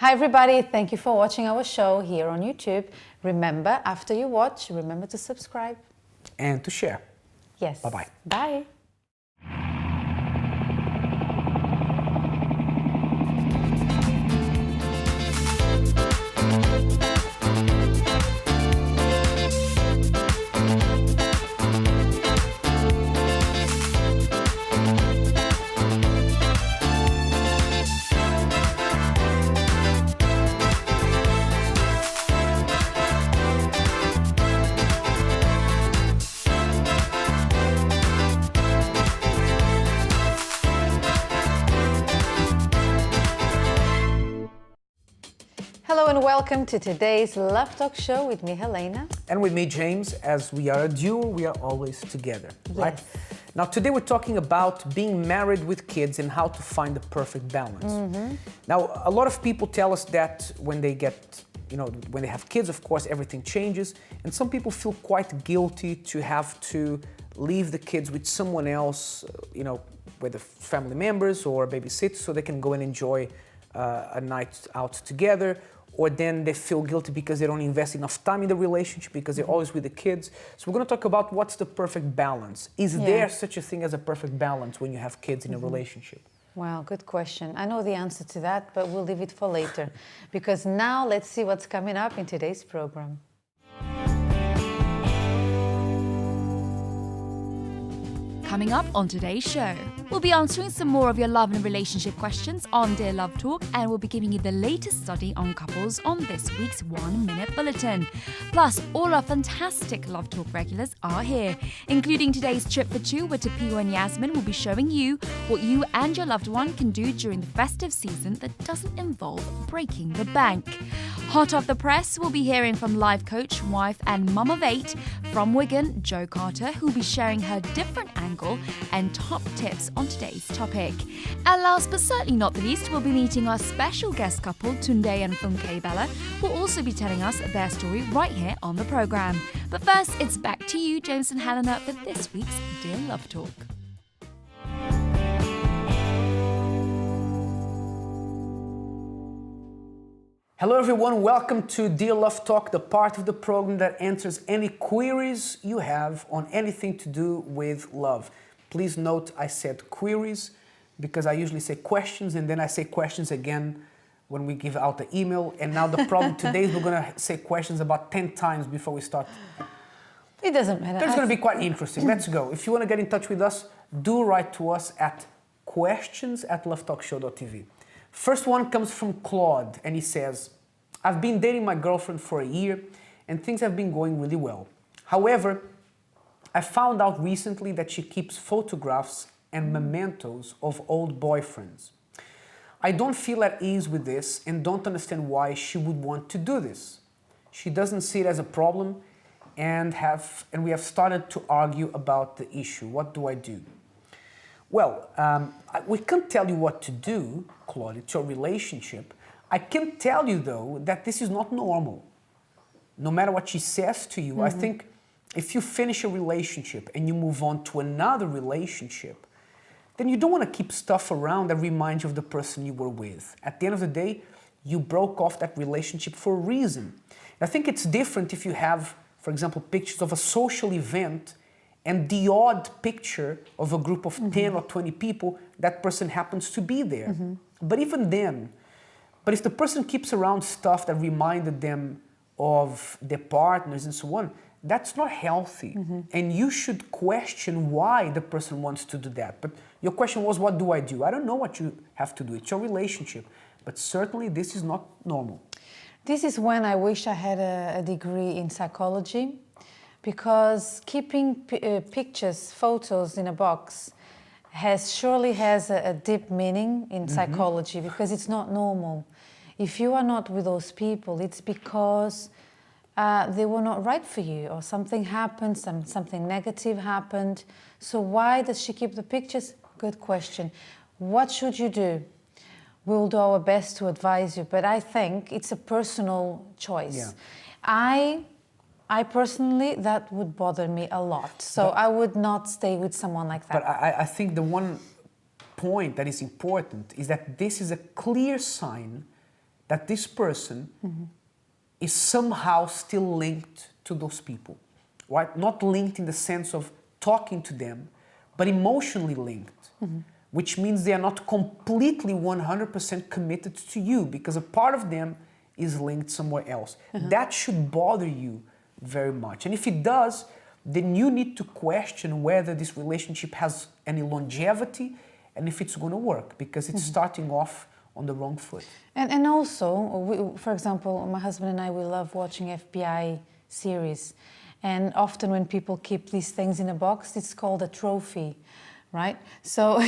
Hi everybody, thank you for watching our show here on YouTube. Remember, after you watch, remember to subscribe. And to share. Yes. Bye-bye. Bye. Hello and welcome to today's Love Talk show with me, Helena. And with me, James. As we are a duo, we are always together, right? Yes. Now, today we're talking about being married with kids and how to find the perfect balance. Now, a lot of people tell us that when they get, when they have kids, of course, everything changes. And some people feel quite guilty to have to leave the kids with someone else, whether family members or babysitters, so they can go and enjoy a night out together. Or then they feel guilty because they don't invest enough time in the relationship because they're always with the kids. So we're going to talk about what's the perfect balance. Is there such a thing as a perfect balance when you have kids in a relationship? Well, good question. I know the answer to that, but we'll leave it for later. Because now let's see what's coming up in today's program. Coming up on today's show, we'll be answering some more of your love and relationship questions on Dear Love Talk, and we'll be giving you the latest study on couples on this week's 1 Minute Bulletin. Plus, all our fantastic Love Talk regulars are here, including today's Trip for Two, where Tapio and Yasmin will be showing you what you and your loved one can do during the festive season that doesn't involve breaking the bank. Hot off the press, we'll be hearing from life coach, wife and mum of 8 from Wigan, Jo Carter, who'll be sharing her different angle and top tips on today's topic. And last but certainly not the least, we'll be meeting our special guest couple, Tunde and Funke Bella, who will also be telling us their story right here on the programme. But first, it's back to you, James and Helena, for this week's Dear Love Talk. Hello everyone, welcome to Dear Love Talk, the part of the program that answers any queries you have on anything to do with love. Please note I said queries because I usually say questions and then I say questions again when we give out the email. And now the problem today is we're going to say questions about 10 times before we start. It doesn't matter. It's going to be quite interesting. Let's go. If you want to get in touch with us, do write to us at questions@lovetalkshow.tv. First one comes from Claude, and he says, I've been dating my girlfriend for a year and things have been going really well. However, I found out recently that she keeps photographs and mementos of old boyfriends. I don't feel at ease with this and don't understand why she would want to do this. She doesn't see it as a problem and we have started to argue about the issue. What do I do? Well, we can't tell you what to do, Claude. It's your relationship. I can tell you, though, that this is not normal. No matter what she says to you, I think if you finish a relationship and you move on to another relationship, then you don't want to keep stuff around that reminds you of the person you were with. At the end of the day, you broke off that relationship for a reason. And I think it's different if you have, for example, pictures of a social event and the odd picture of a group of 10 or 20 people, that person happens to be there. But even then, if the person keeps around stuff that reminded them of their partners and so on, that's not healthy. And you should question why the person wants to do that. But your question was, what do I do? I don't know what you have to do. It's your relationship. But certainly this is not normal. This is when I wish I had a degree in psychology, because keeping pictures, photos in a box surely has a deep meaning in psychology, because it's not normal. If you are not with those people, it's because they were not right for you, or something happened, something negative happened. So why does she keep the pictures? Good question. What should you do? We'll do our best to advise you, but I think it's a personal choice. Yeah. I personally, that would bother me a lot. So I would not stay with someone like that. But I think the one point that is important is that this is a clear sign that this person is somehow still linked to those people, right? Not linked in the sense of talking to them, but emotionally linked, which means they are not completely 100% committed to you because a part of them is linked somewhere else. That should bother you very much. And if it does, then you need to question whether this relationship has any longevity and if it's going to work, because it's starting off on the wrong foot. And also, for example, my husband and I, we love watching FBI series. And often when people keep these things in a box, it's called a trophy, right? So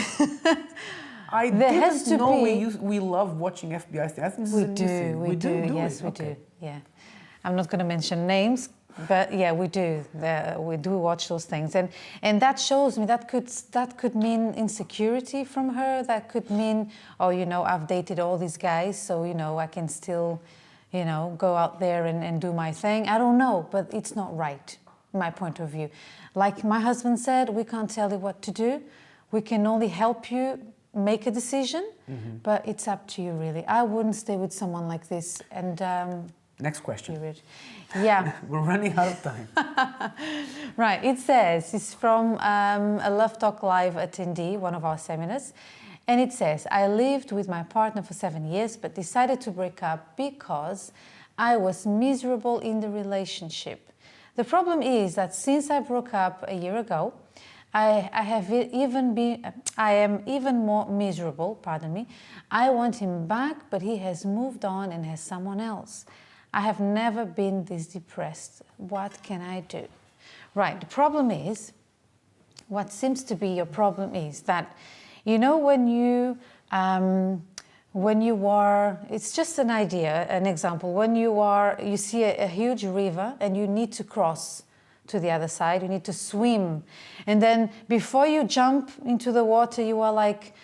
I didn't know we love watching FBI things. I think this is a new thing. We do, yes, we do. Yeah, I'm not going to mention names, but yeah, we do. We do watch those things, and that shows me that could mean insecurity from her. That could mean, oh, you know, I've dated all these guys, so you know I can still, you know, go out there and do my thing. I don't know, but it's not right, my point of view. Like my husband said, we can't tell you what to do. We can only help you make a decision, but it's up to you, really. I wouldn't stay with someone like this. And next question. Yeah. We're running out of time. Right. It says, it's from a Love Talk Live attendee, one of our seminars. And it says, I lived with my partner for 7 years, but decided to break up because I was miserable in the relationship. The problem is that since I broke up a year ago, I am even more miserable, pardon me. I want him back, but he has moved on and has someone else. I have never been this depressed. What can I do? Right, the problem is, what seems to be your problem is that, you know, when you are, it's just an idea, an example, when you see a huge river and you need to cross to the other side, you need to swim. And then before you jump into the water, you are like,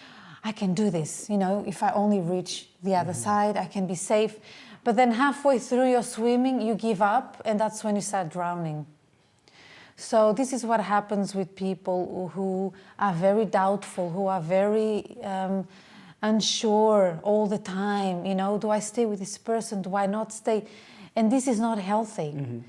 I can do this, you know, if I only reach the other side, I can be safe. But then halfway through your swimming, you give up, and that's when you start drowning. So this is what happens with people who are very doubtful, who are very unsure all the time. You know, do I stay with this person? Do I not stay? And this is not healthy.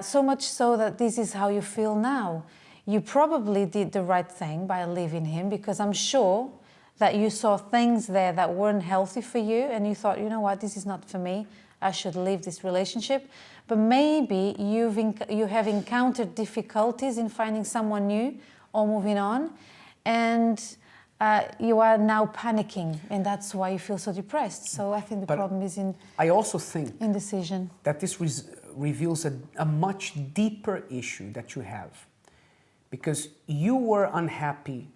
So much so that this is how you feel now. You probably did the right thing by leaving him, because I'm sure that you saw things there that weren't healthy for you and you thought, you know what, this is not for me, I should leave this relationship. But maybe you have encountered difficulties in finding someone new or moving on, and you are now panicking, and that's why you feel so depressed. So I think the problem is I also think indecision. That this reveals a much deeper issue that you have, because you were unhappy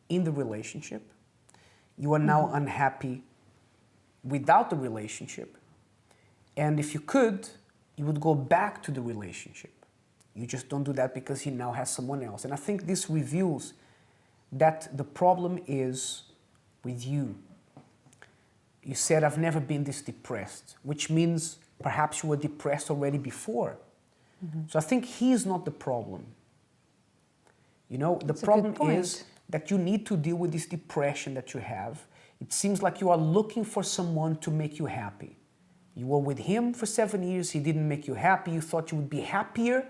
in the relationship. You are now unhappy without the relationship. And if you could, you would go back to the relationship. You just don't do that because he now has someone else. And I think this reveals that the problem is with you. You said, I've never been this depressed, which means perhaps you were depressed already before. So I think he's not the problem. You know, the problem is that you need to deal with this depression that you have. It seems like you are looking for someone to make you happy. You were with him for 7 years, he didn't make you happy, you thought you would be happier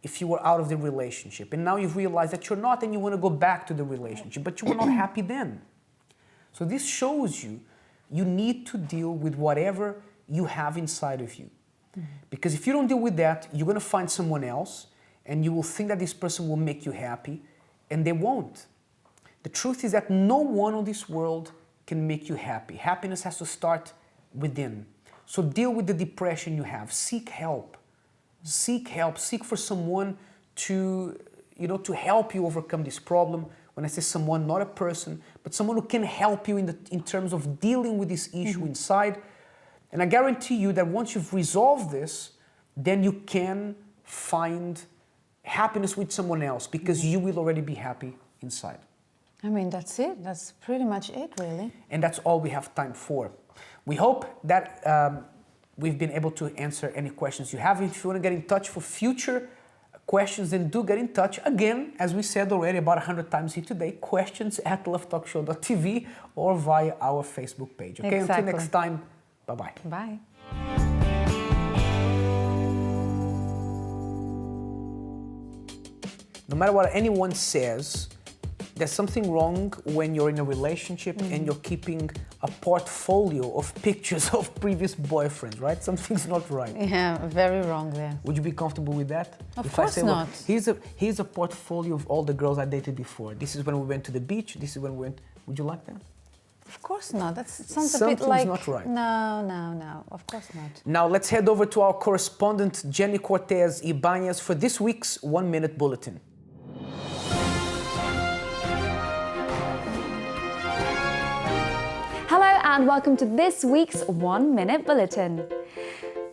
if you were out of the relationship. And now you've realized that you're not, and you want to go back to the relationship, but you were not happy then. So this shows you, you need to deal with whatever you have inside of you. Because if you don't deal with that, you're going to find someone else, and you will think that this person will make you happy, and they won't. The truth is that no one on this world can make you happy. Happiness has to start within. So deal with the depression you have. Seek help. Seek help. Seek for someone to, to help you overcome this problem. When I say someone, not a person, but someone who can help you in terms of dealing with this issue inside. And I guarantee you that once you've resolved this, then you can find happiness with someone else, because you will already be happy inside. I mean, that's it. That's pretty much it, really. And that's all we have time for. We hope that we've been able to answer any questions you have. If you want to get in touch for future questions, then do get in touch. Again, as we said already about 100 times here today, questions@lovetalkshow.tv or via our Facebook page. Okay, exactly. Until next time, Bye-bye. Bye. No matter what anyone says, there's something wrong when you're in a relationship and you're keeping a portfolio of pictures of previous boyfriends, right? Something's not right. Yeah, very wrong there. Would you be comfortable with that? Of If course I say, well, not. here's a portfolio of all the girls I dated before. This is when we went to the beach. This is when we went. Would you like that? Of course not. That sounds a Something's bit like... not right. No. Of course not. Now let's head over to our correspondent Jenny Cortez Ibanez for this week's 1 Minute Bulletin. Hello and welcome to this week's 1 Minute Bulletin.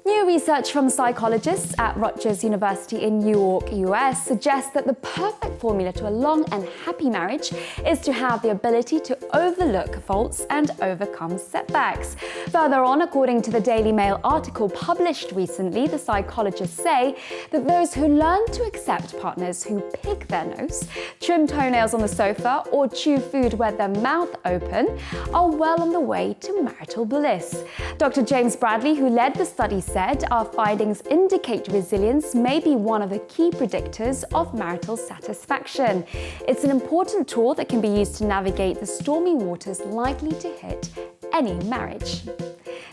New research from psychologists at Rutgers University in New York, US suggests that the perfect formula to a long and happy marriage is to have the ability to overlook faults and overcome setbacks. Further on, according to the Daily Mail article published recently, the psychologists say that those who learn to accept partners who pick their nose, trim toenails on the sofa, or chew food with their mouth open are well on the way to marital bliss. Dr. James Bradley, who led the study, said our findings indicate resilience may be one of the key predictors of marital satisfaction. It's an important tool that can be used to navigate the stormy waters likely to hit any marriage.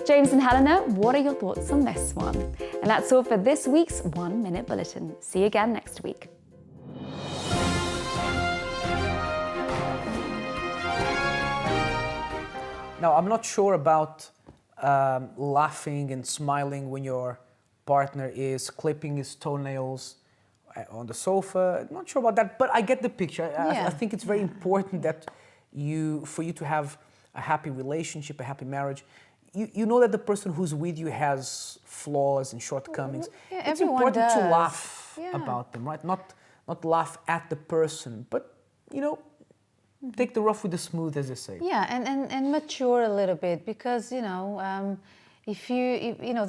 James and Helena, what are your thoughts on this one? And that's all for this week's 1 Minute Bulletin. See you again next week. Now, I'm not sure about laughing and smiling when your partner is clipping his toenails on the sofa. I'm not sure about that, but I get the picture. I think it's very important that for you to have a happy relationship, a happy marriage, you know that the person who's with you has flaws and shortcomings. Yeah, it's everyone important to does. laugh Yeah. about them, right? Not laugh at the person, but take the rough with the smooth, as they say. Yeah, and mature a little bit, because if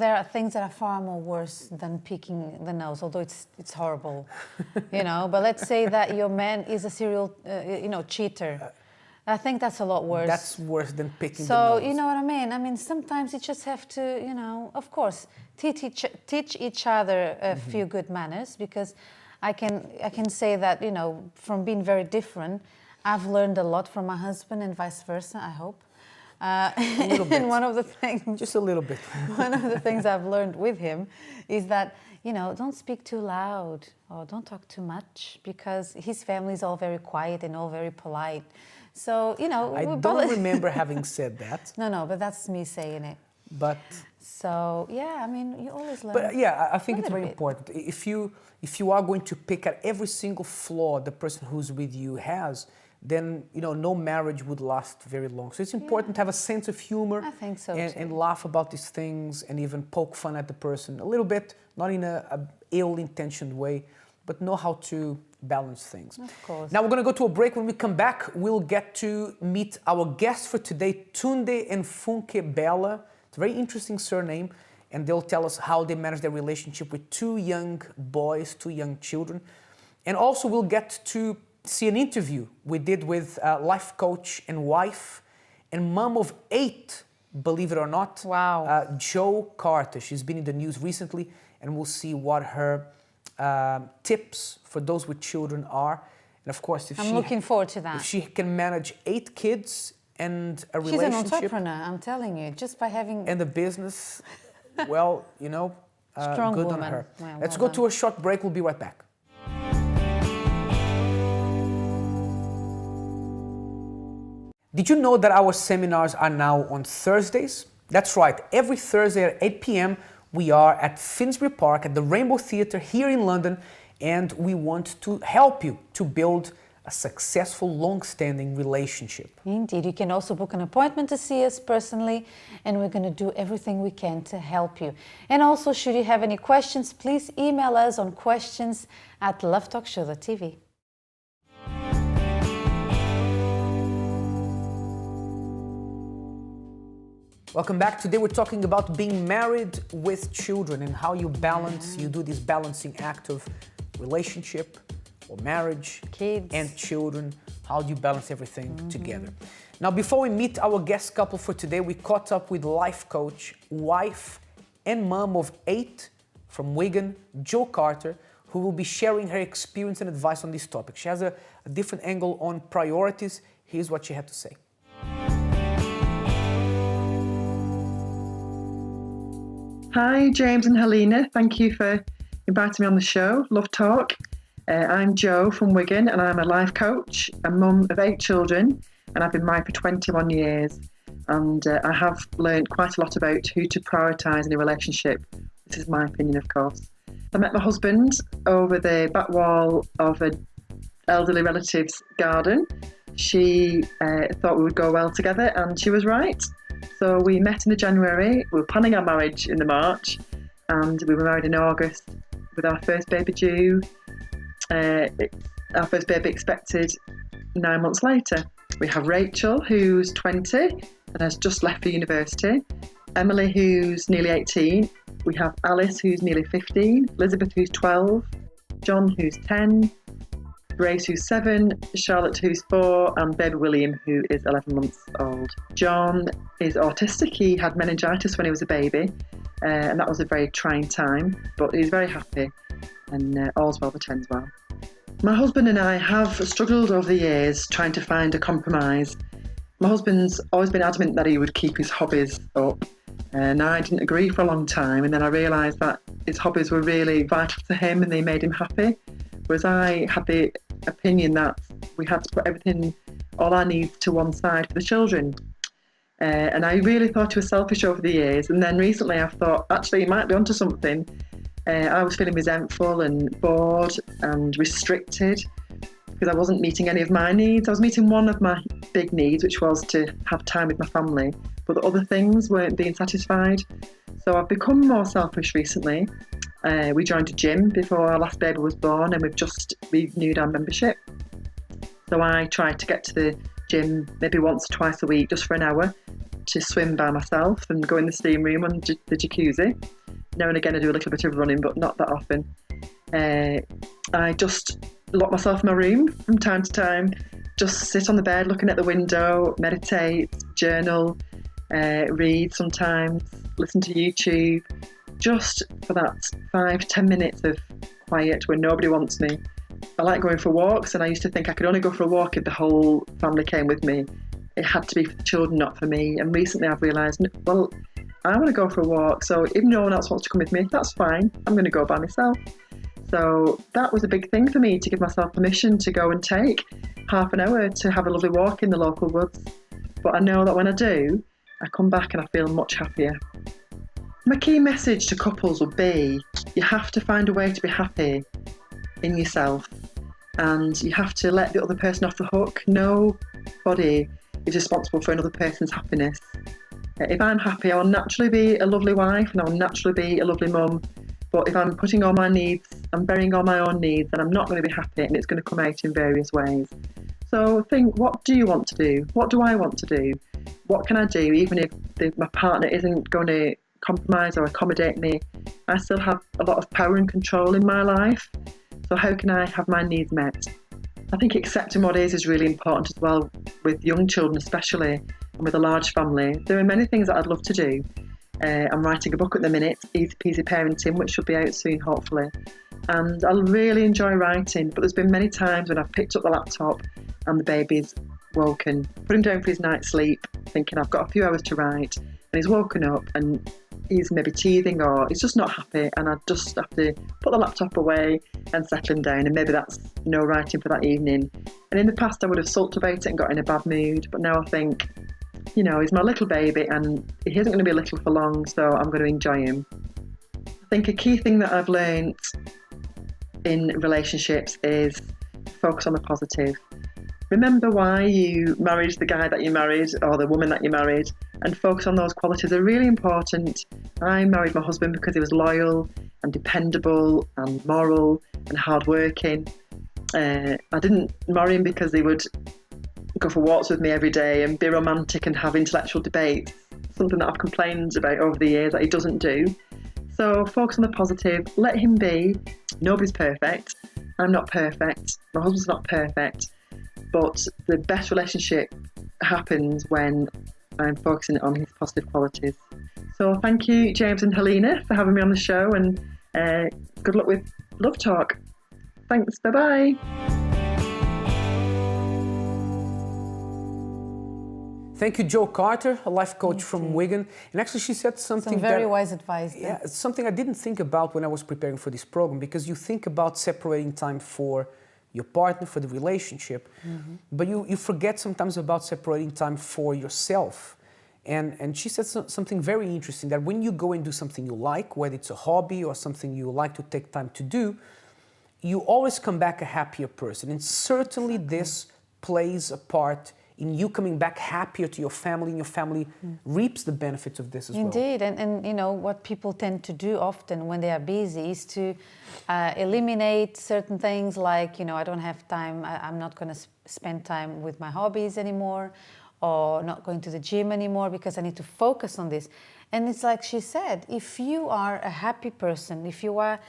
there are things that are far more worse than picking the nose, although it's horrible, But let's say that your man is a serial, cheater. I think that's a lot worse. That's worse than picking the So nose. you know what I mean? I mean, sometimes you just have to, of course, teach each other a few good manners, because I can say that, from being very different, I've learned a lot from my husband and vice versa, I hope. A little bit. And one of the things... Just a little bit. One of the things I've learned with him is that, don't speak too loud or don't talk too much, because his family is all very quiet and all very polite. So, I don't remember having said that. No, but that's me saying it. But... So, yeah, I mean, you always learn. But yeah, I think Learn it's a very bit. important. If you are going to pick at every single flaw the person who's with you has, then no marriage would last very long. So it's important to have a sense of humor. I think so, and, too. and laugh about these things and even poke fun at the person a little bit, not in a ill-intentioned way, but know how to balance things. Of course. Now we're going to go to a break. When we come back, we'll get to meet our guests for today, Tunde and Funke Bella. It's a very interesting surname, and they'll tell us how they manage their relationship with two young boys, two young children. And also we'll get to see an interview we did with life coach and wife and mom of 8, believe it or not. Wow. Jo Carter. She's been in the news recently, and we'll see what her tips for those with children are. And of course, I'm looking forward to that. if she can manage 8 kids and a She's relationship an entrepreneur, I'm telling you, just by having... and a business, well, Strong good woman. on her. Well, Let's well go to a short break. We'll be right back. Did you know that our seminars are now on Thursdays? That's right. Every Thursday at 8 p.m. we are at Finsbury Park at the Rainbow Theatre here in London, and we want to help you to build a successful, long-standing relationship. Indeed, you can also book an appointment to see us personally, and we're going to do everything we can to help you. And also, should you have any questions, please email us on questions@lovetalkshow.tv. Welcome back. Today we're talking about being married with children and how you balance, you do this balancing act of relationship or marriage, Kids. and children. How do you balance everything together? Now, before we meet our guest couple for today, we caught up with life coach, wife, and mom of 8 from Wigan, Jo Carter, who will be sharing her experience and advice on this topic. She has a different angle on priorities. Here's what she had to say. Hi, James and Helena. Thank you for inviting me on the show. Love Talk. I'm Jo from Wigan, and I'm a life coach, a mum of 8 children, and I've been married for 21 years. And I have learned quite a lot about who to prioritise in a relationship. This is my opinion, of course. I met my husband over the back wall of an elderly relative's garden. She thought we would go well together, and she was right. So we met in the January, we were planning our marriage in the March, and we were married in August with our first baby due. Our first baby expected 9 months later. We have Rachel, who's 20 and has just left for university. Emily, who's nearly 18. We have Alice, who's nearly 15. Elizabeth, who's 12. John, who's 10. Grace, who's 7. Charlotte, who's 4. And baby William, who is 11 months old. John is autistic. He had meningitis when he was a baby. And that was a very trying time. But he's very happy. And all's well that ends well. My husband and I have struggled over the years trying to find a compromise. My husband's always been adamant that he would keep his hobbies up, and I didn't agree for a long time, and then I realised that his hobbies were really vital to him and they made him happy, whereas I had the opinion that we had to put everything, all our needs to one side for the children. And I really thought he was selfish over the years, and then recently I thought, actually, he might be onto something. I was feeling resentful and bored and restricted because I wasn't meeting any of my needs. I was meeting one of my big needs, which was to have time with my family, but the other things weren't being satisfied. So I've become more selfish recently. We joined a gym before our last baby was born, and we've just renewed our membership. So I try to get to the gym maybe once or twice a week, just for an hour, to swim by myself and go in the steam room on the jacuzzi. Now and again I do a little bit of running, but not that often. I just lock myself in my room from time to time, just sit on the bed looking at the window, meditate, journal, read sometimes, listen to YouTube, just for that 5-10 minutes of quiet where nobody wants me. I like going for walks, and I used to think I could only go for a walk if the whole family came with me. It had to be for the children, not for me. And recently I've realised, well, I want to go for a walk, so if no one else wants to come with me, that's fine. I'm going to go by myself. So that was a big thing for me, to give myself permission to go and take half an hour to have a lovely walk in the local woods. But I know that when I do, I come back and I feel much happier. My key message to couples would be, you have to find a way to be happy in yourself, and you have to let the other person off the hook. Nobody is responsible for another person's happiness. If I'm happy, I will naturally be a lovely wife and I will naturally be a lovely mum. But if I'm putting all my needs, I'm burying all my own needs, then I'm not going to be happy, and it's going to come out in various ways. So think, what do you want to do? What do I want to do? What can I do, even if my partner isn't going to compromise or accommodate me? I still have a lot of power and control in my life. So how can I have my needs met? I think accepting what is really important as well, with young children especially, and with a large family. There are many things that I'd love to do. I'm writing a book at the minute, Easy Peasy Parenting, which should be out soon, hopefully. And I really enjoy writing, but there's been many times when I've picked up the laptop and the baby's woken, put him down for his night's sleep, thinking I've got a few hours to write, and he's woken up and he's maybe teething or he's just not happy, and I just have to put the laptop away and settle him down, and maybe that's no writing for that evening. And in the past I would have sulked about it and got in a bad mood, but now I think, you know, he's my little baby and he isn't going to be little for long, so I'm going to enjoy him. I think a key thing that I've learned in relationships is focus on the positive. Remember why you married the guy that you married or the woman that you married, and focus on those qualities are really important. I married my husband because he was loyal and dependable and moral and hardworking. I didn't marry him because he would go for walks with me every day and be romantic and have intellectual debates, something that I've complained about over the years that he doesn't do. So focus on the positive, let him be. Nobody's perfect. I'm not perfect. My husband's not perfect. But the best relationship happens when I'm focusing on his positive qualities. So thank you, James and Helena, for having me on the show, and good luck with Love Talk. Thanks, bye-bye. Thank you, Jo Carter, a life coach from Wigan. And actually she said something Some very wise advice there. Yeah, it's something I didn't think about when I was preparing for this program, because you think about separating time for your partner, for the relationship, but you forget sometimes about separating time for yourself. And she said something very interesting, that when you go and do something you like, whether it's a hobby or something you like to take time to do, you always come back a happier person. And certainly this plays a part in you coming back happier to your family, and your family reaps the benefits of this as well. Indeed, and you know, what people tend to do often when they are busy is to eliminate certain things like, you know, I don't have time, I'm not going to spend time with my hobbies anymore, or not going to the gym anymore because I need to focus on this. And it's like she said, if you are a happy person, if you are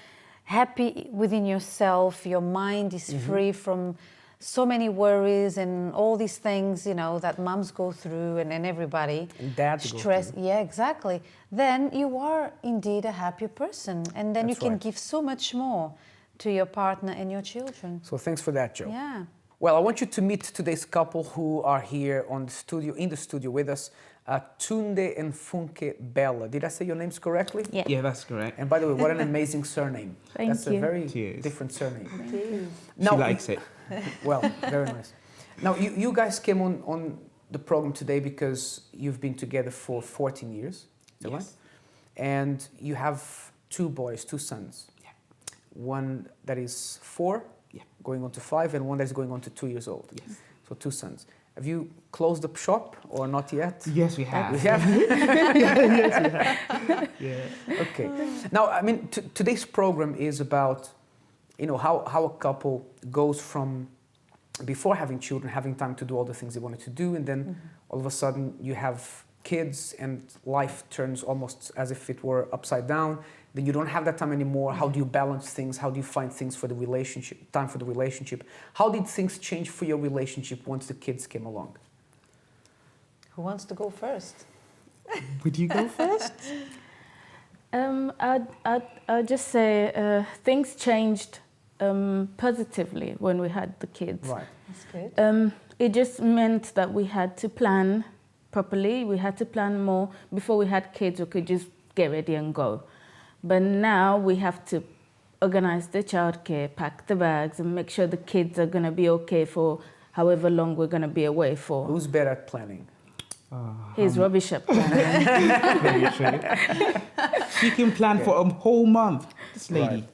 happy within yourself, your mind is free from so many worries and all these things, you know, that mums go through, and everybody. And dads stress. go through. Yeah, exactly. Then you are indeed a happier person, and then That's you can right. give so much more to your partner and your children. So thanks for that, Jo. Yeah. Well, I want you to meet today's couple who are here in the studio with us, Tunde and Funke Bella. Did I say your names correctly? Yeah. Yeah, that's correct. And by the way, what an amazing surname. Thank That's you. a very Cheers. different surname. She likes it. Well, very nice. Now, you guys came on the program today because you've been together for 14 years, is that right? And you have two boys, two sons. Yeah. One that is 4, Yeah. going on to 5, and one that's going on to 2 years old. Yes. So 2 sons. Have you closed the shop or not yet? Yes, we have. You have? Yeah. Okay. Now, I mean, today's program is about, you know, how a couple goes from before having children, having time to do all the things they wanted to do, and then all of a sudden you have kids and life turns almost as if it were upside down. Then you don't have that time anymore. How do you balance things? How do you find things for the relationship, time for the relationship? How did things change for your relationship once the kids came along? Who wants to go first? Would you go first? I'd just say things changed positively when we had the kids. Right. That's good. It just meant that we had to plan properly. We had to plan more. Before we had kids, we could just get ready and go. But now we have to organize the childcare, pack the bags, and make sure the kids are going to be okay for however long we're going to be away for. Who's better at planning? He's rubbish at planning. Very true. She can plan for a whole month, this lady. Right.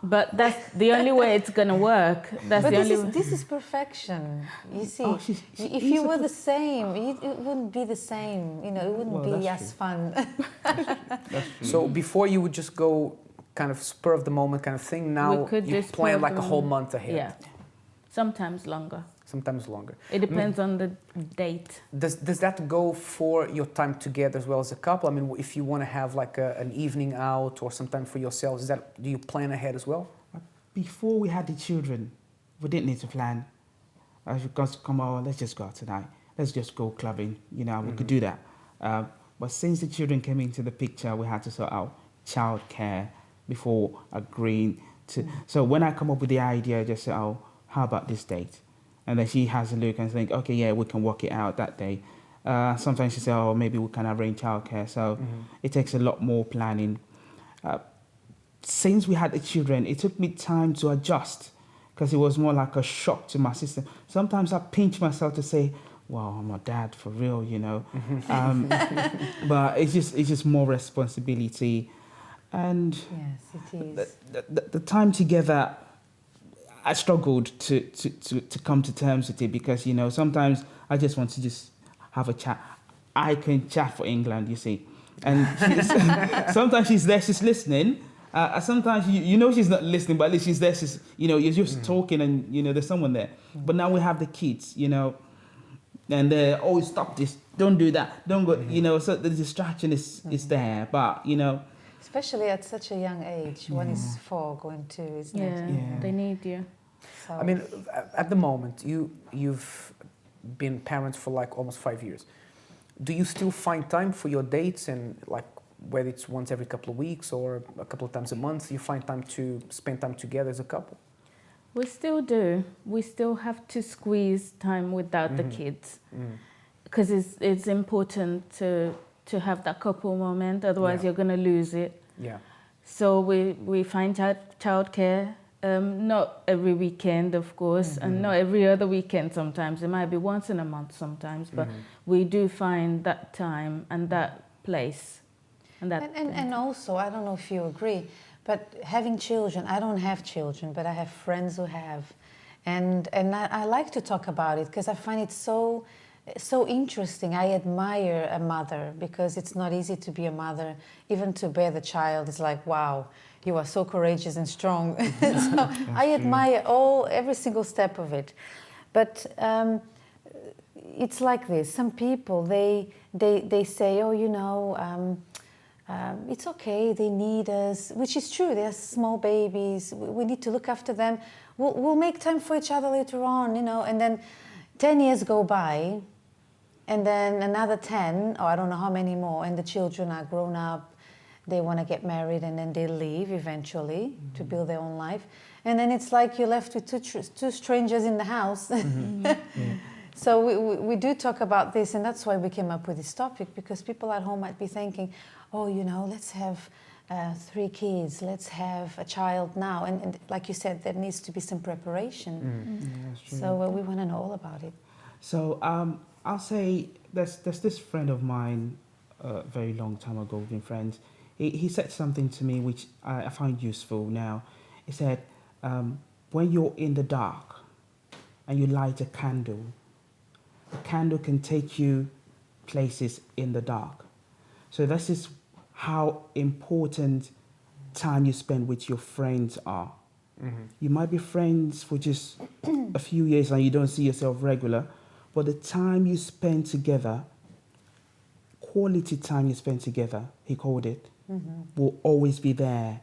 But that's the only way it's going to work. That's But the only this is perfection. You see, Oh, she's if easy you were to- the same, it wouldn't be the same. You know, it wouldn't Well, be that's as fun. That's true. So before you would just go kind of spur of the moment kind of thing. Now We could you just plan spur like of a the whole moment. month ahead. Yeah. Sometimes longer. Sometimes longer. It depends on the date. Does that go for your time together as well as a couple? I mean, if you want to have like an evening out or some time for yourselves, do you plan ahead as well? Before we had the children, we didn't need to plan. I was going to come out, let's just go out tonight. Let's just go clubbing. You know, we could do that. But since the children came into the picture, we had to sort out childcare before agreeing to. So when I come up with the idea, I just say, oh, how about this date? And then she has a look and think, okay, yeah, we can work it out that day. Sometimes she says, oh, maybe we can arrange childcare. So it takes a lot more planning. Since we had the children, it took me time to adjust because it was more like a shock to my system. Sometimes I pinch myself to say, wow, I'm a dad for real, you know. But it's just more responsibility. And Yes, it is. the time together, I struggled to come to terms with it because, you know, sometimes I just want to just have a chat. I can chat for England, you see. And sometimes she's there, she's listening. Sometimes you know she's not listening, but at least she's there. She's, you know, you're just talking, and you know there's someone there. But now we have the kids, you know, and they're always stop this, don't do that, don't go, you know. So the distraction is there, but you know, Especially at such a young age. One is 4 going 2, isn't it? Yeah, they need you. So, I mean, at the moment, you've been parents for like almost 5 years. Do you still find time for your dates, and like whether it's once every couple of weeks or a couple of times a month, you find time to spend time together as a couple? We still do. We still have to squeeze time without the kids, because it's important to have that couple moment. Otherwise, you're going to lose it. Yeah. So we find childcare. Not every weekend, of course, and not every other weekend sometimes. It might be once in a month sometimes, but we do find that time and that place. And also, I don't know if you agree, but having children, I don't have children, but I have friends who have. And I like to talk about it because I find it so interesting. I admire a mother because it's not easy to be a mother. Even to bear the child is like, wow, you are so courageous and strong. So I admire every single step of it. But it's like this. Some people, they say, oh, you know, it's okay, they need us, which is true. They're small babies. We need to look after them. We'll make time for each other later on, you know. And then 10 years go by, and then another 10, or I don't know how many more, and the children are grown up. They want to get married, and then they leave eventually to build their own life. And then it's like you're left with two strangers in the house. So we do talk about this, and that's why we came up with this topic, because people at home might be thinking, oh, you know, let's have 3 kids, let's have a child now. And like you said, there needs to be some preparation. Yeah, that's true. So we want to know all about it. So I'll say there's this friend of mine a very long time ago, we've been friends. He said something to me which I find useful now. He said, when you're in the dark and you light a candle can take you places in the dark. So this is how important time you spend with your friends are. You might be friends for just a few years and you don't see yourself regular, but the time you spend together, quality time you spend together, he called it, will always be there.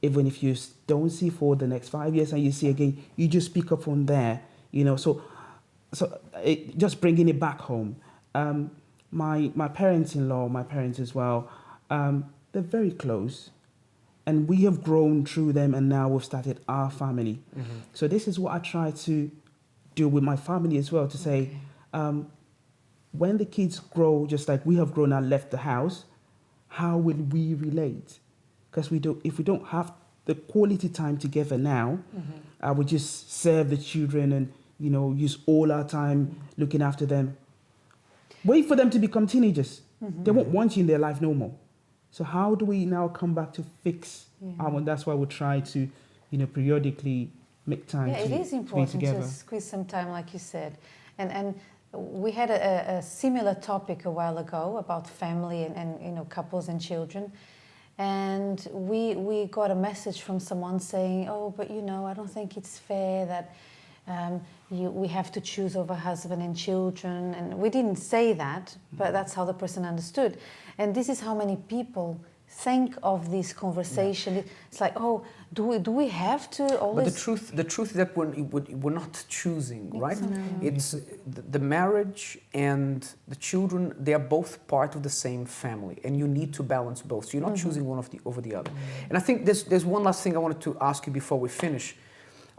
Even if you don't see for the next 5 years and you see again, you just pick up from there, you know. So just bringing it back home. My parents-in-law, my parents as well, they're very close. And we have grown through them, and now we've started our family. So this is what I try to do with my family as well, to say, when the kids grow, just like we have grown and left the house, how will we relate? Because if we don't have the quality time together now, I would just serve the children and, you know, use all our time looking after them. Wait for them to become teenagers. They won't want you in their life no more. So how do we now come back to fix our, and that's why we try to, you know, periodically make time to be together. It is important to squeeze some time, like you said. And we had a similar topic a while ago about family and you know, couples and children. And we got a message from someone saying, oh, but you know, I don't think it's fair that we have to choose over husband and children. And we didn't say that, but that's how the person understood. And this is how many people think of this conversation. It's like, oh, do we have to always... But the truth is that we're not choosing, right? It's the marriage and the children, they are both part of the same family, and you need to balance both. So you're not choosing one over the other. And I think there's one last thing I wanted to ask you before we finish.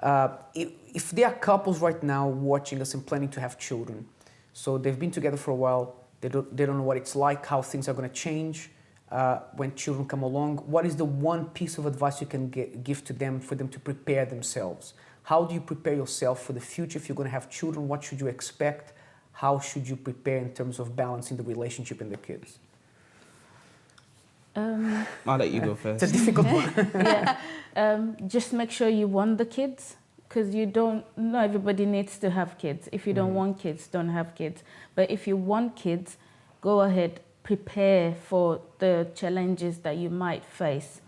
If there are couples right now watching us and planning to have children, so they've been together for a while, they don't know what it's like, how things are going to change when children come along, what is the one piece of advice you can give to them for them to prepare themselves? How do you prepare yourself for the future if you're going to have children? What should you expect? How should you prepare in terms of balancing the relationship and the kids? I'll let you go first. It's a difficult one. Just make sure you want the kids, because not everybody needs to have kids. If you don't want kids, don't have kids. But if you want kids, go ahead, prepare for the challenges that you might face.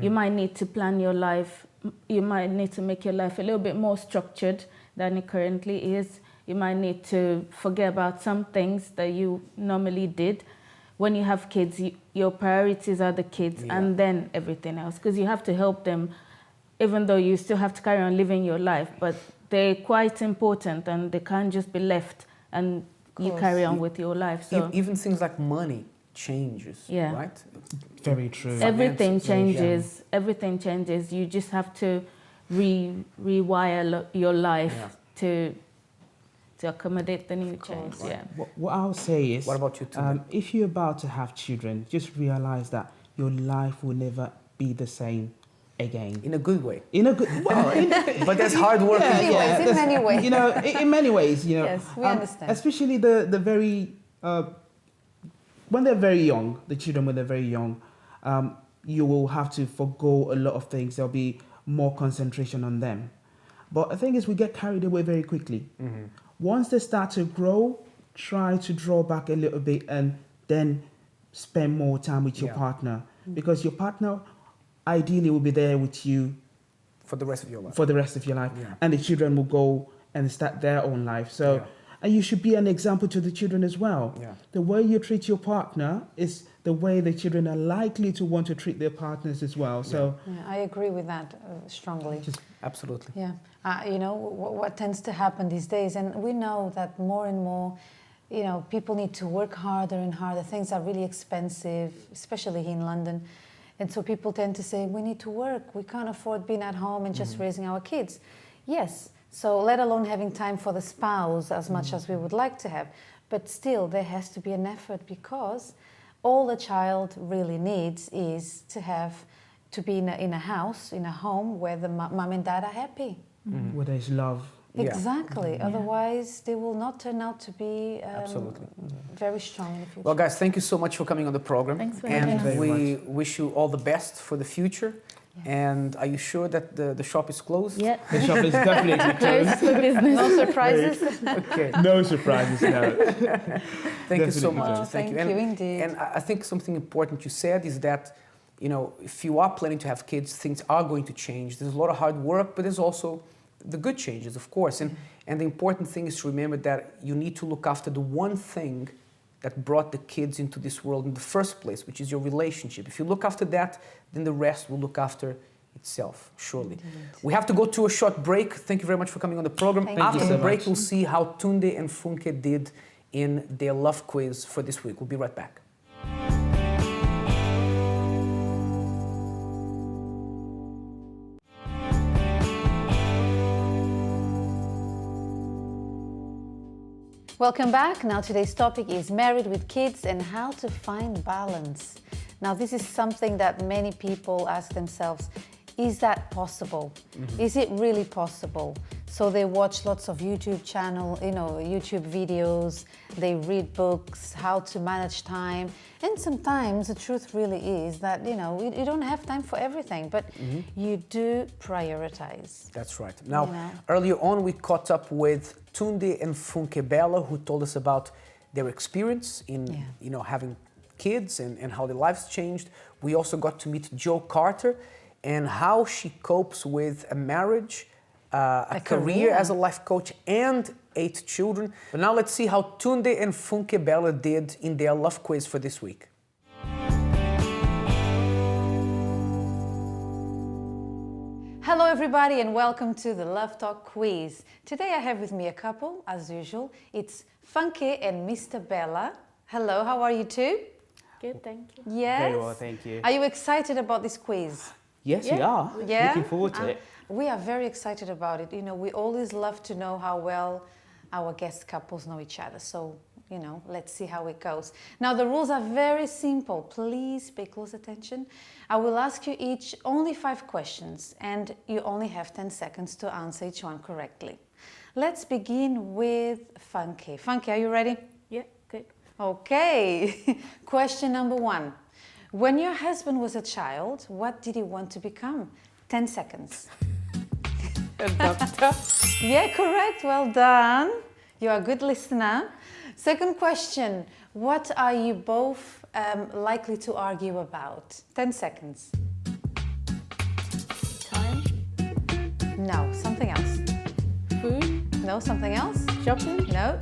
You might need to plan your life. You might need to make your life a little bit more structured than it currently is. You might need to forget about some things that you normally did. When you have kids, your priorities are the kids and then everything else, because you have to help them, even though you still have to carry on living your life, but they're quite important and they can't just be left and you course. carry on with your life. So Even things like money changes, Yeah. right? Very true. everything finances, changes. Everything changes. You just have to rewire your life Yeah. to accommodate the new change. Yeah. What I'll say is, What about you, Tunde? if you're about to have children, just realize that your life will never be the same again. In a good way. In a good, well, But there's hard work. Yeah, Many ways, in there's- many ways. You know, in many ways, you know. Yes, we understand. Especially the very, when they're very young, the children when they're very young, you will have to forgo a lot of things. There'll be more concentration on them. But the thing is, we get carried away very quickly. Once they start to grow, try to draw back a little bit and then spend more time with your Yeah. partner. Because your partner ideally will be there with you For the rest of your life. for the rest of your life, Yeah. and the children will go and start their own life. So, Yeah. and you should be an example to the children as well. Yeah. The way you treat your partner is the way the children are likely to want to treat their partners as well. So, Yeah, I agree with that strongly. Absolutely. Yeah, you know what tends to happen these days, and we know that more and more, you know, people need to work harder and harder. Things are really expensive, especially here in London, and so people tend to say we need to work. We can't afford being at home and just raising our kids. Yes, so let alone having time for the spouse as much as we would like to have, but still there has to be an effort because all the child really needs is to be in a house, in a home where the mum and dad are happy. where there's love. Yeah. Exactly. Otherwise, they will not turn out to be Absolutely. very strong in the future. Well, guys, thank you so much for coming on the program. Thanks for and having us. we wish you all the best for the future. And are you sure that the shop is closed? Yeah. The shop is definitely Close closed. for business. No surprises. Okay. No surprises now. Thank you so Definitely much. not. Thank you indeed. And I think something important you said is that, you know, if you are planning to have kids, things are going to change. There's a lot of hard work, but there's also the good changes, of course. And the important thing is to remember that you need to look after the one thing that brought the kids into this world in the first place, which is your relationship. If you look after that, then the rest will look after itself, surely. We have to go to a short break. Thank you very much for coming on the program. Thank After you the so break, much. we'll see how Tunde and Funke did in their love quiz for this week. We'll be right back. Welcome back. Now today's topic is married with kids and how to find balance. Now this is something that many people ask themselves, is that possible? Is it really possible? So they watch lots of YouTube YouTube videos, they read books, how to manage time. And sometimes the truth really is that, you don't have time for everything, but you do prioritize. That's right. Now, You know. earlier on, we caught up with Tunde and Funke Bella, who told us about their experience in, having kids and how their lives changed. We also got to meet Jo Carter and how she copes with a marriage, a career as a life coach, and 8 children. But now let's see how Tunde and Funke Bella did in their love quiz for this week. Hello everybody and welcome to the Love Talk quiz. Today I have with me a couple, as usual. It's Funke and Mr. Bella. Hello, how are you two? Good, thank you. Yes? Very well, thank you. Are you excited about this quiz? Yes, we are. Yeah? Looking forward to it. We are very excited about it. We always love to know how well our guest couples know each other. So, let's see how it goes. Now, the rules are very simple. Please pay close attention. I will ask you each only 5 questions, and you only have 10 seconds to answer each one correctly. Let's begin with Funke. Funke, are you ready? Yeah, good. Okay. Question number 1. When your husband was a child, what did he want to become? 10 seconds. Yeah, correct. Well done. You're a good listener. Second question. What are you both likely to argue about? 10 seconds. Time, No, something else. food, No, something else? shopping, No,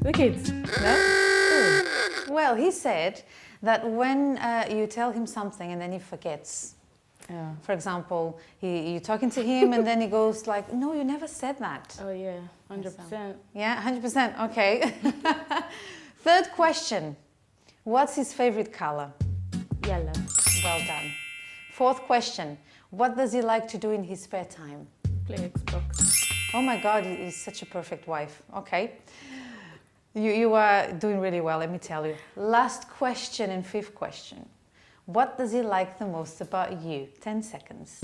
the kids. no. Well, he said that when you tell him something and then he forgets. Yeah. For example, you're talking to him and then he goes like, no, you never said that. Oh yeah, 100%. Yeah, 100%. Okay. Third question. What's his favorite color? Yellow. Well done. Fourth question. What does he like to do in his spare time? Play Xbox. Oh my God, he's such a perfect wife. Okay. You are doing really well, let me tell you. Last question and fifth question. What does he like the most about you? 10 seconds.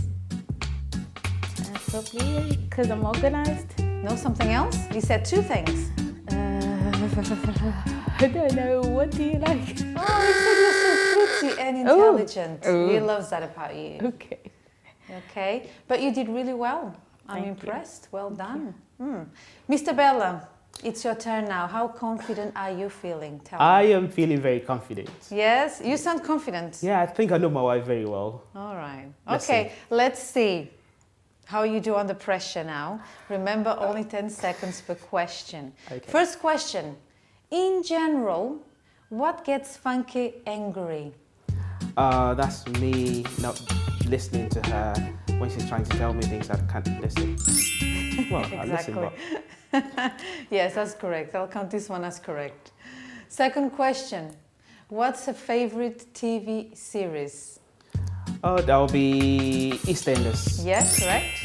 Probably because I'm organized. No, something else? You said two things. I don't know. What do you like? Oh, you said you're so pretty and intelligent. Oh. He loves that about you. Okay. Okay, but you did really well. I'm Thank you. impressed. Well done. Mr. Bella, it's your turn now. How confident are you feeling? Tell me. I am feeling very confident. Yes, you sound confident. Yeah, I think I know my wife very well. All right. Let's Okay, see. let's see how you do under pressure now. Remember, only 10 seconds per question. Okay. First question. In general, what gets Funky angry? That's me not listening to her when she's trying to tell me things that I can't listen. Well, I listen, but Yes, that's correct. I'll count this one as correct. Second question. What's a favorite TV series? oh, that will be EastEnders. Yes, correct.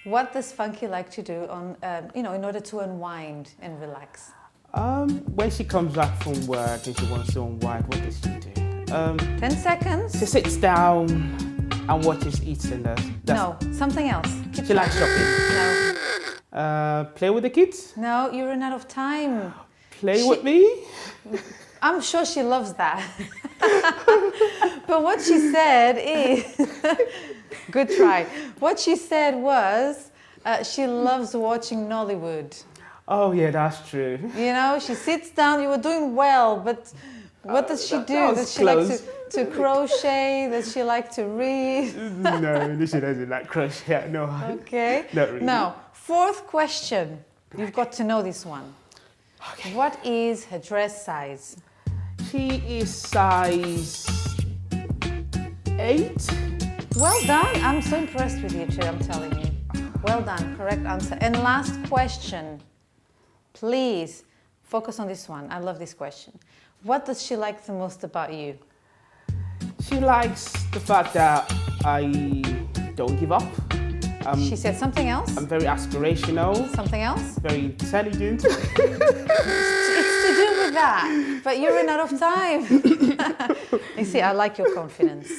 What does Funky like to do on, in order to unwind and relax? When she comes back from work and she wants to unwind, what does she do? 10 seconds? She sits down and watches EastEnders. No, something else. Keep She likes trying. shopping. No, Play with the kids. no, you ran out of time. Play with me. I'm sure she loves that. But what she said is, good try. What she said was, she loves watching Nollywood. Oh yeah, that's true. You know, she sits down, you were doing well, but what does she that do? was Does she like close. to crochet? Does she like to read? No, she doesn't like crochet. No. Okay. Not really. Now, fourth question. You've got to know this one. Okay. What is her dress size? She is size 8. Well done. I'm so impressed with you too, I'm telling you. Well done. Correct answer. And last question. Please focus on this one. I love this question. What does she like the most about you? She likes the fact that I don't give up. She said something else? I'm very aspirational, Something else? very intelligent. It's to do with that, but you ran out of time. You see, I like your confidence.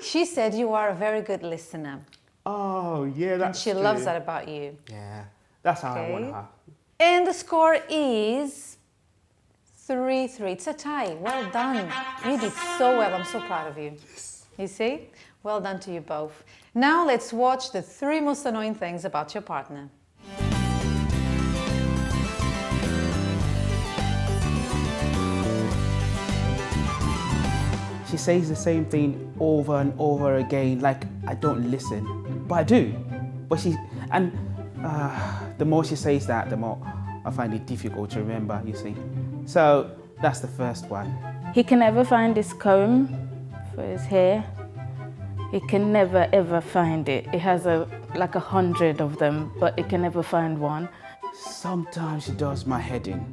She said you are a very good listener, Oh, yeah, and that's she true. loves that about you. Yeah, that's how I want Okay. her. And the score is 3-3. It's a tie. Well done. You did so well. I'm so proud of you. You see? Well done to you both. Now let's watch the 3 most annoying things about your partner. She says the same thing over and over again, like I don't listen, but I do. But the more she says that, the more I find it difficult to remember, you see. So that's the first one. He can never find his comb for his hair. He can never ever find it. He has like 100 of them, but he can never find one. Sometimes she does my head in.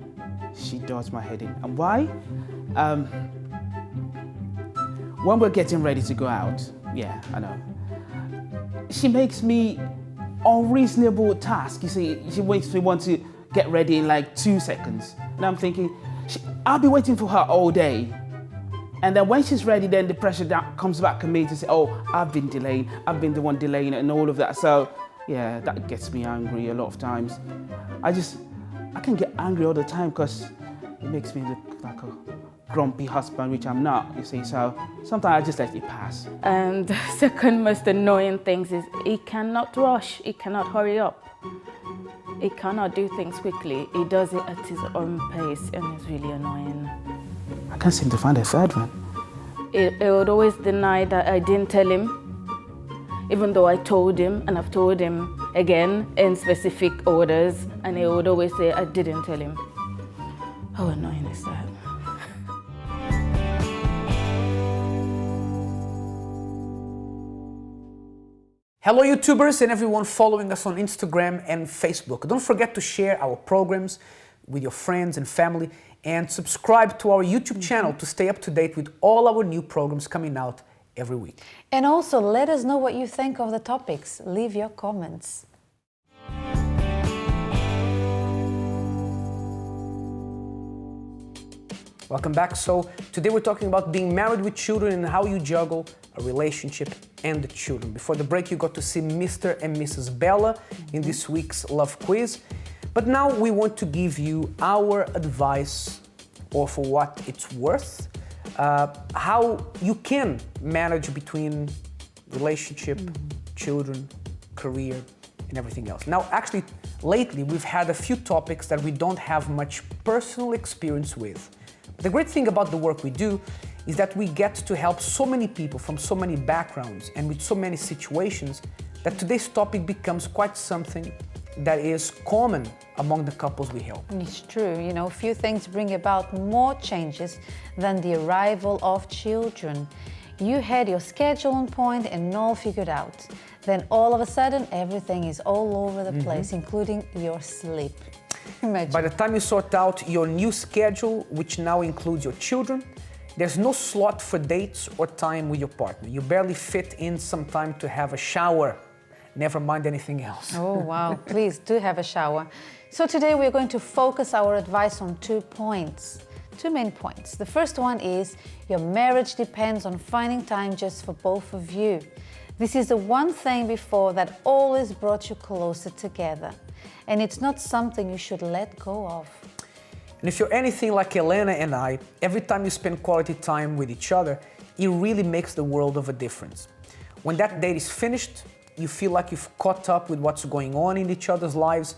She does my head in. And why? When we're getting ready to go out, yeah, I know. She makes me unreasonable task. You see, she makes me want to get ready in like 2 seconds. And I'm thinking, I'll be waiting for her all day. And then when she's ready, then the pressure comes back on me to say, oh, I've been delaying, I've been the one delaying it and all of that. So yeah, that gets me angry a lot of times. I can get angry all the time because it makes me look like a grumpy husband, which I'm not, you see. So sometimes I just let it pass. And the second most annoying thing is he cannot rush. He cannot hurry up. He cannot do things quickly. He does it at his own pace, and it's really annoying. I can't seem to find a third one. He would always deny that I didn't tell him, even though I told him, and I've told him again in specific orders, and he would always say I didn't tell him. How annoying is that? Hello YouTubers and everyone following us on Instagram and Facebook. Don't forget to share our programs with your friends and family and subscribe to our YouTube channel to stay up to date with all our new programs coming out every week. And also let us know what you think of the topics. Leave your comments. Welcome back. So today we're talking about being married with children and how you juggle a relationship and the children. Before the break, you got to see Mr. and Mrs. Bella in this week's Love Quiz. But now we want to give you our advice, or for what it's worth, how you can manage between relationship, children, career, and everything else. Now, actually, lately we've had a few topics that we don't have much personal experience with. The great thing about the work we do is that we get to help so many people from so many backgrounds and with so many situations that today's topic becomes quite something that is common among the couples we help. It's true, you know, few things bring about more changes than the arrival of children. You had your schedule on point and all figured out. Then all of a sudden, everything is all over the place, including your sleep. Imagine. By the time you sort out your new schedule, which now includes your children, there's no slot for dates or time with your partner. You barely fit in some time to have a shower. Never mind anything else. Oh, wow. Please do have a shower. So today we're going to focus our advice on 2 points. 2 main points. The first one is your marriage depends on finding time just for both of you. This is the one thing before that always brought you closer together. And it's not something you should let go of. And if you're anything like Elena and I, every time you spend quality time with each other, it really makes the world of a difference. When that date is finished, you feel like you've caught up with what's going on in each other's lives,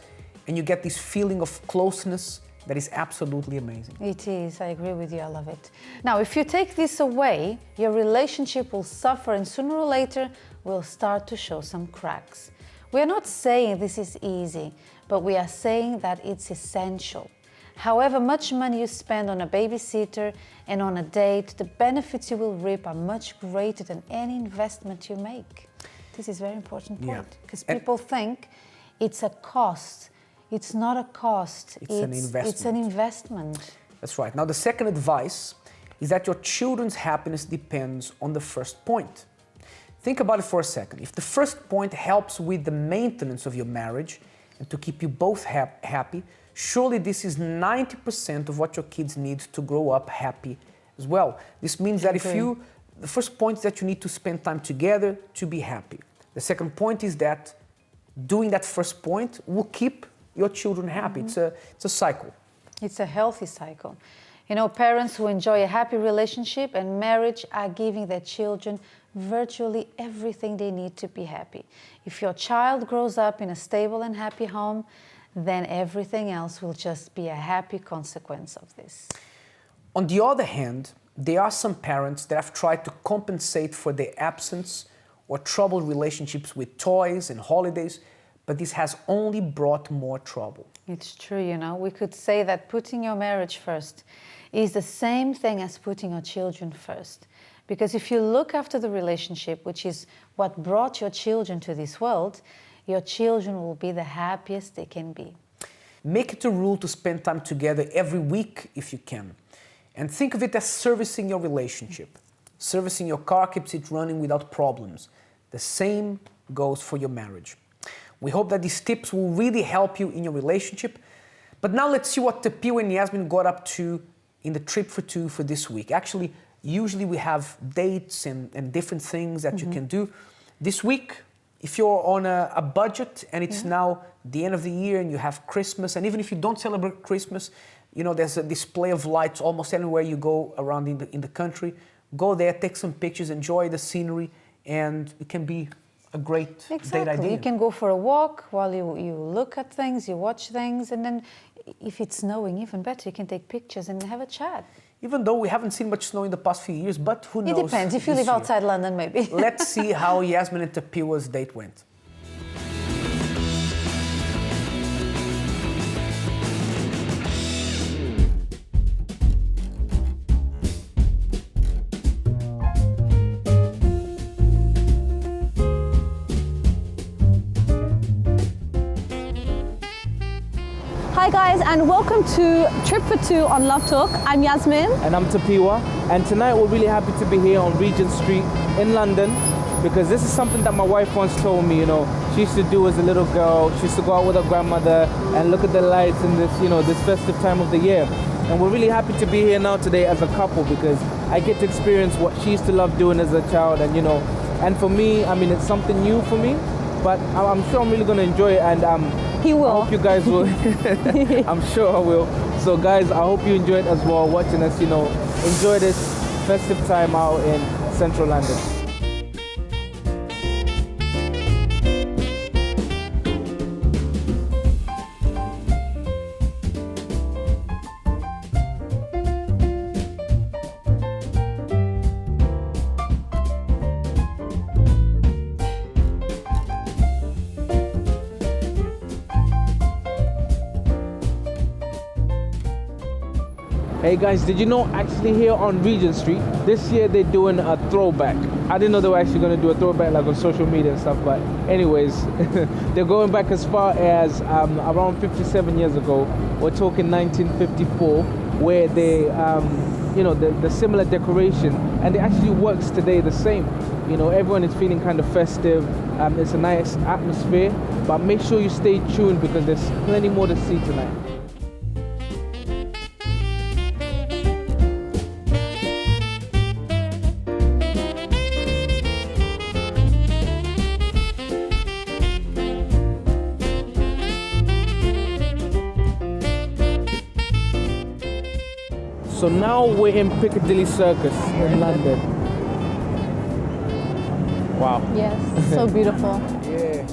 and you get this feeling of closeness that is absolutely amazing. It is, I agree with you, I love it. Now, if you take this away, your relationship will suffer and sooner or later will start to show some cracks. We are not saying this is easy, but we are saying that it's essential. However much money you spend on a babysitter and on a date, the benefits you will reap are much greater than any investment you make. This is a very important point, because people think it's a cost. It's not a cost. It's an investment. It's an investment. That's right. Now, the second advice is that your children's happiness depends on the first point. Think about it for a second. If the first point helps with the maintenance of your marriage and to keep you both happy, surely this is 90% of what your kids need to grow up happy as well. This means that the first point is that you need to spend time together to be happy. The second point is that doing that first point will keep your children happy. It's a cycle. It's a healthy cycle. You know, parents who enjoy a happy relationship and marriage are giving their children virtually everything they need to be happy. If your child grows up in a stable and happy home, then everything else will just be a happy consequence of this. On the other hand, there are some parents that have tried to compensate for their absence or troubled relationships with toys and holidays, but this has only brought more trouble. It's true, you know. We could say that putting your marriage first is the same thing as putting your children first. Because if you look after the relationship, which is what brought your children to this world, your children will be the happiest they can be. Make it a rule to spend time together every week if you can. And think of it as servicing your relationship. Servicing your car keeps it running without problems. The same goes for your marriage. We hope that these tips will really help you in your relationship. But now let's see what Tapio and Yasmin got up to in the Trip for Two for this week. Actually, usually we have dates and different things that you can do. This week, if you're on a budget and it's now the end of the year and you have Christmas, and even if you don't celebrate Christmas, you know, there's a display of lights almost anywhere you go around in the country. Go there, take some pictures, enjoy the scenery, and it can be a great date idea. You can go for a walk while you look at things, you watch things, and then if it's snowing, even better, you can take pictures and have a chat. Even though we haven't seen much snow in the past few years, but who knows? It depends. If you live outside London, maybe. Let's see how Yasmin and Tapio's date went. guys, and welcome to Trip for Two on Love Talk. I'm Yasmin. And I'm Tapiwa, and tonight we're really happy to be here on Regent Street in London, because this is something that my wife once told me, you know, she used to do as a little girl. She used to go out with her grandmother and look at the lights in this, you know, this festive time of the year. And we're really happy to be here now today as a couple, because I get to experience what she used to love doing as a child. And, you know, and for me, I mean, it's something new for me, but I'm sure I'm really going to enjoy it. And He will. I hope you guys will. I'm sure I will. So guys, I hope you enjoy it as well, watching us, you know, enjoy this festive time out in central London. Hey guys, did you know actually here on Regent Street, this year they're doing a throwback. I didn't know they were actually going to do a throwback like on social media and stuff, but anyways, they're going back as far as around 57 years ago. We're talking 1954, where they, you know, the similar decoration, and it actually works today the same. You know, everyone is feeling kind of festive. It's a nice atmosphere, but make sure you stay tuned because there's plenty more to see tonight. So now we're in Piccadilly Circus in London. Wow. Yes, so beautiful. Yeah.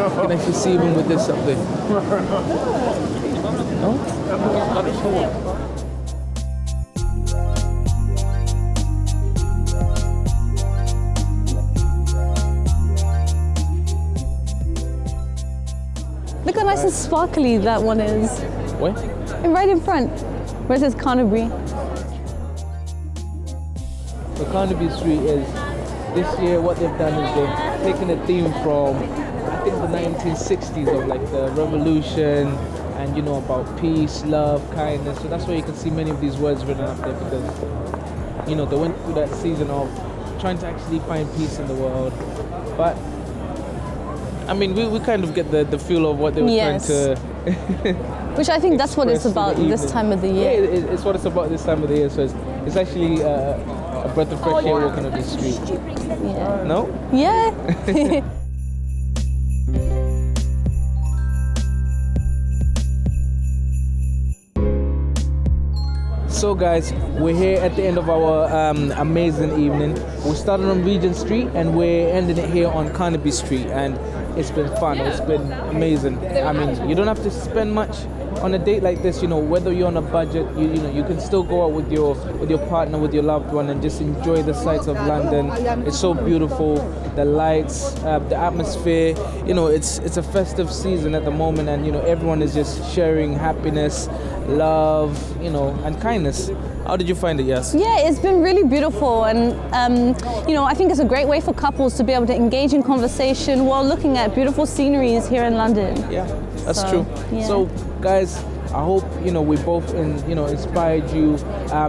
You can actually see even with this up there. No? Look how nice and sparkly that one is. Where? And right in front, where it says Carnaby. So Carnaby Street is, this year what they've done is they've taken a theme from, I think, the 1960s of like the revolution and, you know, about peace, love, kindness. So that's why you can see many of these words written up there, because, you know, they went through that season of trying to actually find peace in the world. But I mean, we kind of get the feel of what they were Yes. trying to Which I think that's what it's express about in the this evening. time of the Yeah, year. it's what it's about this time of the year. So it's actually a breath of fresh air walking on the street. Yeah. No? Yeah. So guys, we're here at the end of our amazing evening. We started on Regent Street and we're ending it here on Carnaby Street, and it's been fun. It's been amazing. I mean, you don't have to spend much on a date like this, you know, whether you're on a budget, you know, you can still go out with your partner, with your loved one, and just enjoy the sights of London. It's so beautiful, the lights, the atmosphere. You know, it's a festive season at the moment, and you know, everyone is just sharing happiness, love, you know, and kindness. How did you find it, Yas? Yeah, it's been really beautiful, and you know, I think it's a great way for couples to be able to engage in conversation while looking at beautiful sceneries here in London. Yeah, that's So, true. yeah. So, guys, I hope, you know, we both inspired you,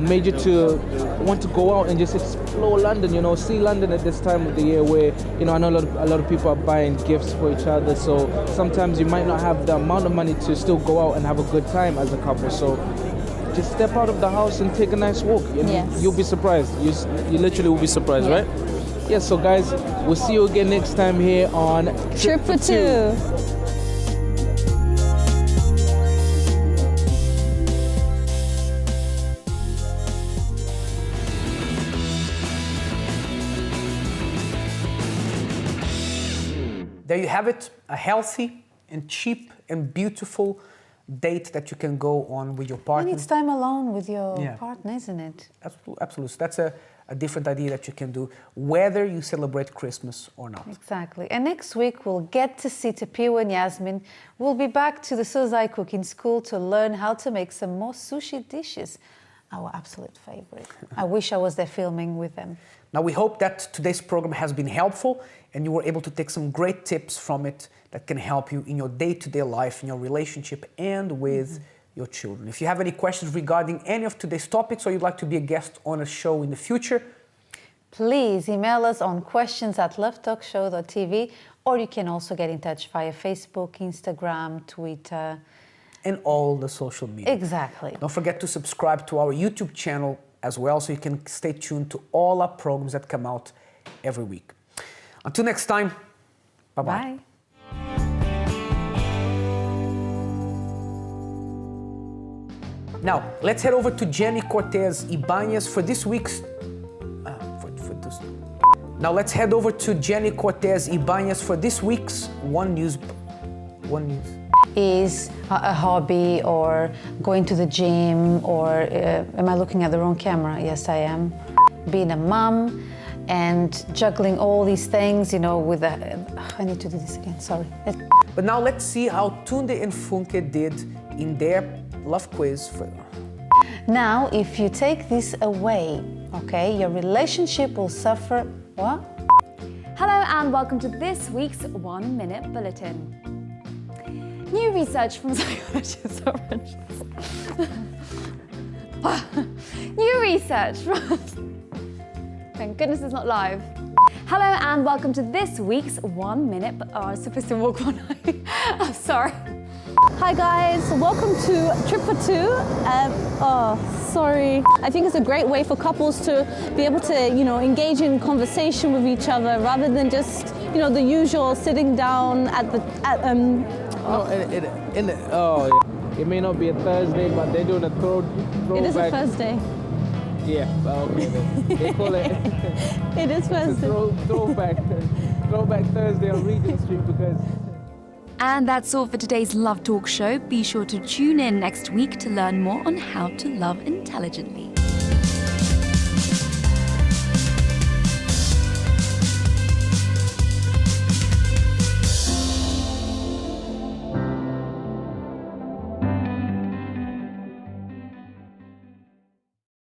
made you to want to go out and just explore London. You know, see London at this time of the year, where, you know, I know a lot of people are buying gifts for each other. So sometimes you might not have the amount of money to still go out and have a good time as a couple. So just step out of the house and take a nice walk. Yes. You'll be surprised. You literally will be surprised, Yeah. right? Yeah. So guys, we'll see you again next time here on Trip for Two. There you have it, a healthy, and cheap and beautiful date that you can go on with your partner. And it's time alone with your Yeah. partner, isn't it? Absolutely. So that's a different idea that you can do, whether you celebrate Christmas or not. Exactly. And next week we'll get to see Tapio and Yasmin. We'll be back to the Sozai cooking school to learn how to make some more sushi dishes. Our absolute favorite. I wish I was there filming with them. Now, we hope that today's program has been helpful and you were able to take some great tips from it that can help you in your day-to-day life, in your relationship, and with your children. If you have any questions regarding any of today's topics or you'd like to be a guest on a show in the future, Please email us on questions@lovetalkshow.tv, or you can also get in touch via Facebook, Instagram, Twitter. and all the social media. Exactly. Don't forget to subscribe to our YouTube channel as well so you can stay tuned to all our programs that come out every week. Until next time, bye-bye. Bye. Now, let's head over to Jenny Cortez Ibanez for this week's... Now let's head over to Jenny Cortez Ibanez for this week's One News. Is a hobby, or going to the gym, or am I looking at the wrong camera? Yes, I am. Being a mom and juggling all these things, you know, with a... I need to do this again, sorry. But now let's see how Tunde and Funke did in their love quiz. Now, if you take this away, okay, your relationship will suffer... What? Hello and welcome to this week's 1 Minute Bulletin. New research from psychologists. New research from... Thank goodness it's not live. Hello and welcome to this week's 1 Minute... Oh, I was supposed to walk one eye. I'm sorry. Hi guys, welcome to Trip for Two. Sorry. I think it's a great way for couples to be able to, you know, engage in conversation with each other rather than just, you know, the usual sitting down at the It may not be a Thursday, but they're doing a throwback. It is a Thursday. Yeah, okay. They call it It is Thursday. throwback Thursday on Regent Street because. And that's all for today's Love Talk show. Be sure to tune in next week to learn more on how to love intelligently.